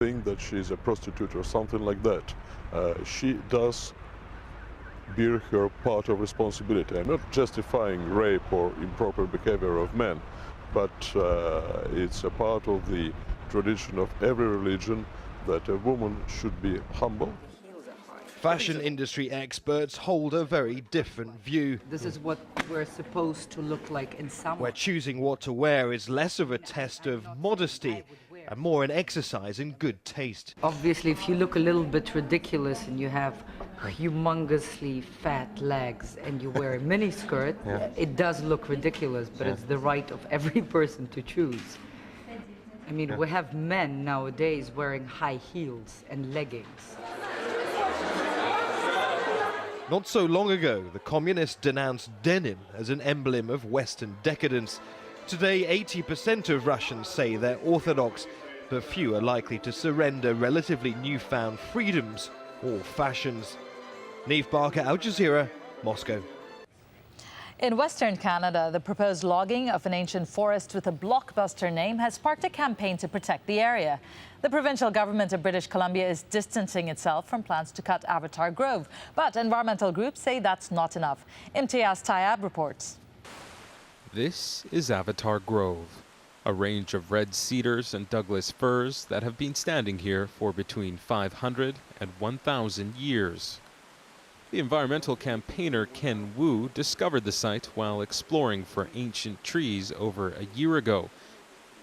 think that she's a prostitute or something like that. She does bear her part of responsibility. I'm not justifying rape or improper behavior of men, but it's a part of the tradition of every religion that a woman should be humble. Fashion industry experts hold a very different view. This is what we're supposed to look like in summer. Where choosing what to wear is less of a test of modesty and more an exercise in good taste. Obviously, if you look a little bit ridiculous and you have humongously fat legs and you wear a mini skirt, it does look ridiculous, but it's the right of every person to choose. I mean, we have men nowadays wearing high heels and leggings. Not so long ago, the communists denounced denim as an emblem of Western decadence. Today, 80% of Russians say they're orthodox, but few are likely to surrender relatively newfound freedoms or fashions. Neve Barker, AlJazeera, Moscow. In Western Canada, the proposed logging of an ancient forest with a blockbuster name has sparked a campaign to protect the area. The provincial government of British Columbia is distancing itself from plans to cut Avatar Grove, but environmental groups say that's not enough. Imtiaz Tayab reports. This is Avatar Grove, a range of red cedars and Douglas firs that have been standing here for between 500 and 1,000 years. The environmental campaigner Ken Wu discovered the site while exploring for ancient trees over a year ago,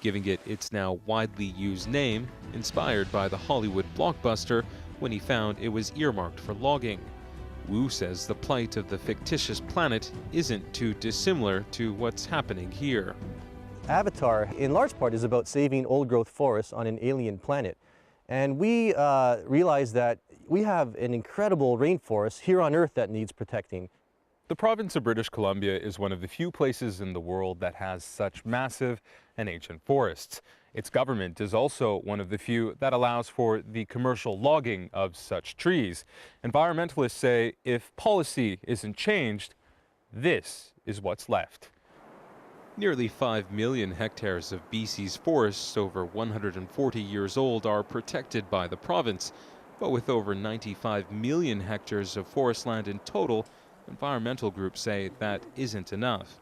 giving it its now widely used name, inspired by the Hollywood blockbuster when he found it was earmarked for logging. Wu says the plight of the fictitious planet isn't too dissimilar to what's happening here. Avatar, in large part, is about saving old-growth forests on an alien planet. And we realized that we have an incredible rainforest here on Earth that needs protecting. The province of British Columbia is one of the few places in the world that has such massive and ancient forests. Its government is also one of the few that allows for the commercial logging of such trees. Environmentalists say if policy isn't changed, this is what's left. Nearly 5 million hectares of BC's forests over 140 years old are protected by the province. But with over 95 million hectares of forest land in total, environmental groups say that isn't enough.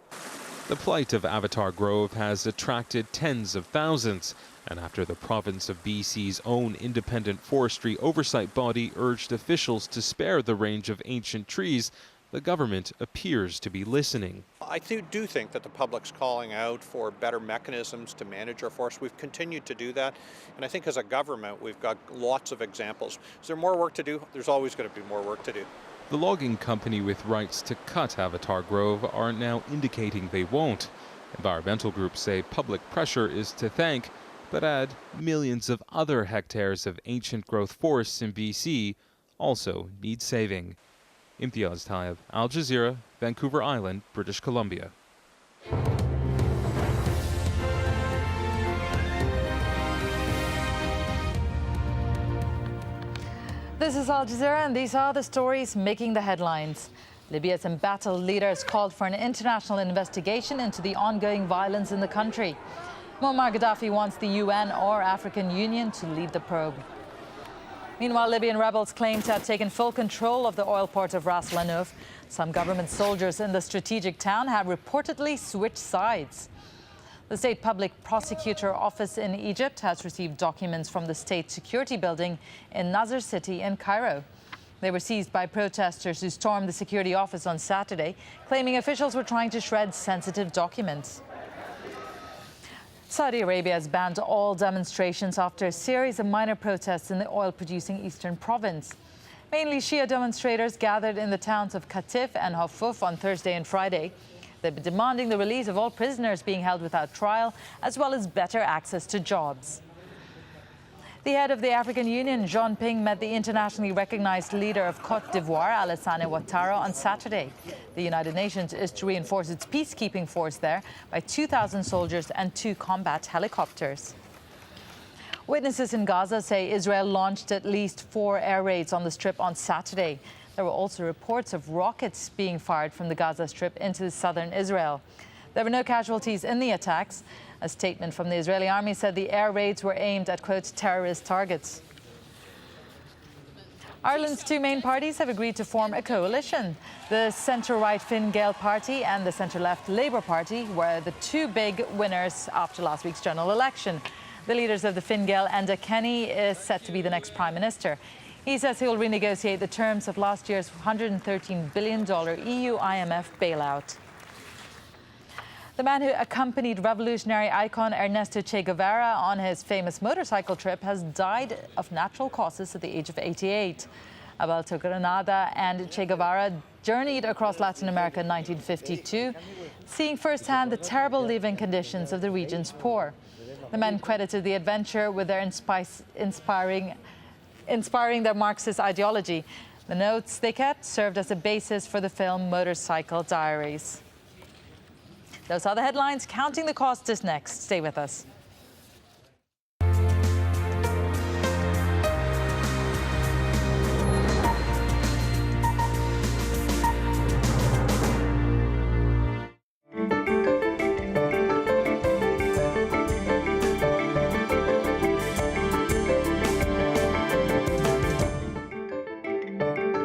The plight of Avatar Grove has attracted tens of thousands, and after the province of BC's own independent forestry oversight body urged officials to spare the range of ancient trees, the government appears to be listening. I do think that the public's calling out for better mechanisms to manage our forests. We've continued to do that, and I think as a government we've got lots of examples. Is there more work to do? There's always going to be more work to do. The logging company with rights to cut Avatar Grove are now indicating they won't. Environmental groups say public pressure is to thank, but add millions of other hectares of ancient growth forests in BC also need saving. Imtiaz Tayab, AlJazeera, Vancouver Island, British Columbia. This is Al Jazeera, and these are the stories making the headlines. Libya's embattled leaders called for an international investigation into the ongoing violence in the country. Muammar Gaddafi wants the UN or African Union to lead the probe. Meanwhile, Libyan rebels claim to have taken full control of the oil port of Ras Lanuf. Some government soldiers in the strategic town have reportedly switched sides. The State Public Prosecutor Office in Egypt has received documents from the State Security Building in Nasser City in Cairo. They were seized by protesters who stormed the security office on Saturday, claiming officials were trying to shred sensitive documents. Saudi Arabia has banned all demonstrations after a series of minor protests in the oil-producing eastern province. Mainly Shia demonstrators gathered in the towns of Qatif and Hafuf on Thursday and Friday. They've been demanding the release of all prisoners being held without trial, as well as better access to jobs. The head of the African Union, Jean Ping, met the internationally recognized leader of Côte d'Ivoire, Alassane Ouattara, on Saturday. The United Nations is to reinforce its peacekeeping force there by 2,000 soldiers and 2 combat helicopters. Witnesses in Gaza say Israel launched at least 4 air raids on the Strip on Saturday. There were also reports of rockets being fired from the Gaza Strip into southern Israel. There were no casualties in the attacks. A statement from the Israeli army said the air raids were aimed at, quote, terrorist targets. Ireland's two main parties have agreed to form a coalition. The centre-right Fine Gael party and the centre-left Labour Party were the two big winners after last week's general election. The leaders of the Fine Gael, Enda Kenny, is set to be the next Prime Minister. He says he will renegotiate the terms of last year's $113 billion EU-IMF bailout. The man who accompanied revolutionary icon Ernesto Che Guevara on his famous motorcycle trip has died of natural causes at the age of 88. Abel Granada and Che Guevara journeyed across Latin America in 1952, seeing firsthand the terrible living conditions of the region's poor. The men credited the adventure with their inspiring their Marxist ideology. The notes they kept served as a basis for the film Motorcycle Diaries. Those are the headlines. Counting the Cost is next. Stay with us.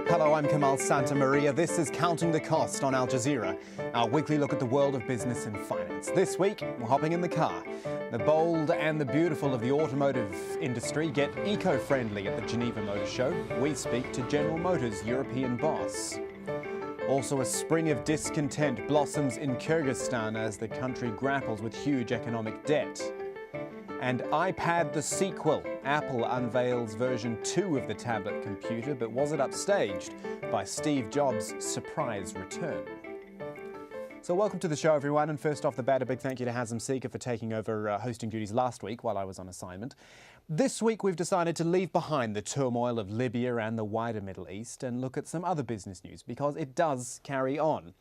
Hello, I'm Kamal Santamaria. This is Counting the Cost on Al Jazeera, our weekly look at the world of business and finance. This week, we're hopping in the car. The bold and the beautiful of the automotive industry get eco-friendly at the Geneva Motor Show. We speak to General Motors' European boss. Also, a spring of discontent blossoms in Kyrgyzstan as the country grapples with huge economic debt. And iPad the sequel. Apple unveils version 2 of the tablet computer, but was it upstaged by Steve Jobs' surprise return? So welcome to the show, everyone. And first off the bat, a big thank you to Hazem Seeker for taking over hosting duties last week while I was on assignment. This week, we've decided to leave behind the turmoil of Libya and the wider Middle East and look at some other business news because it does carry on.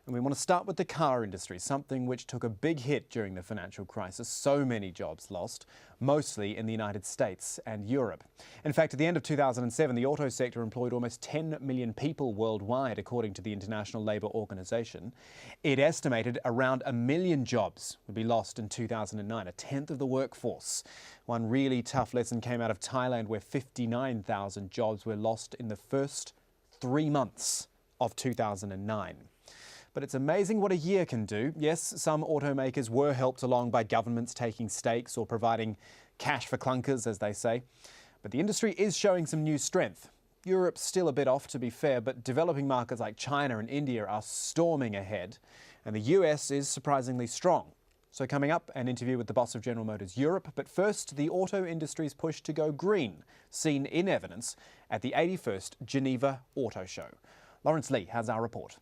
And we want to start with the car industry, something which took a big hit during the financial crisis. So many jobs lost, mostly in the United States and Europe. In fact, at the end of 2007, the auto sector employed almost 10 million people worldwide, according to the International Labour Organization. It estimated around 1 million jobs would be lost in 2009, a tenth of the workforce. One really tough lesson came out of Thailand, where 59,000 jobs were lost in the first 3 months of 2009. But it's amazing what a year can do. Yes, some automakers were helped along by governments taking stakes or providing cash for clunkers, as they say. But the industry is showing some new strength. Europe's still a bit off, to be fair, but developing markets like China and India are storming ahead. And the US is surprisingly strong. So coming up, an interview with the boss of General Motors Europe. But first, the auto industry's push to go green, seen in evidence at the 81st Geneva Auto Show. Lawrence Lee has our report.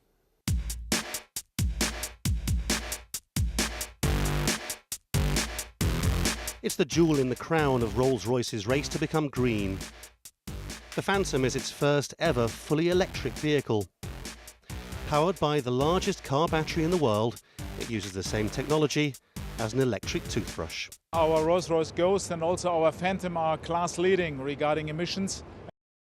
It's the jewel in the crown of Rolls-Royce's race to become green. The Phantom is its first ever fully electric vehicle. Powered by the largest car battery in the world, it uses the same technology as an electric toothbrush. Our Rolls-Royce Ghost and also our Phantom are class leading regarding emissions.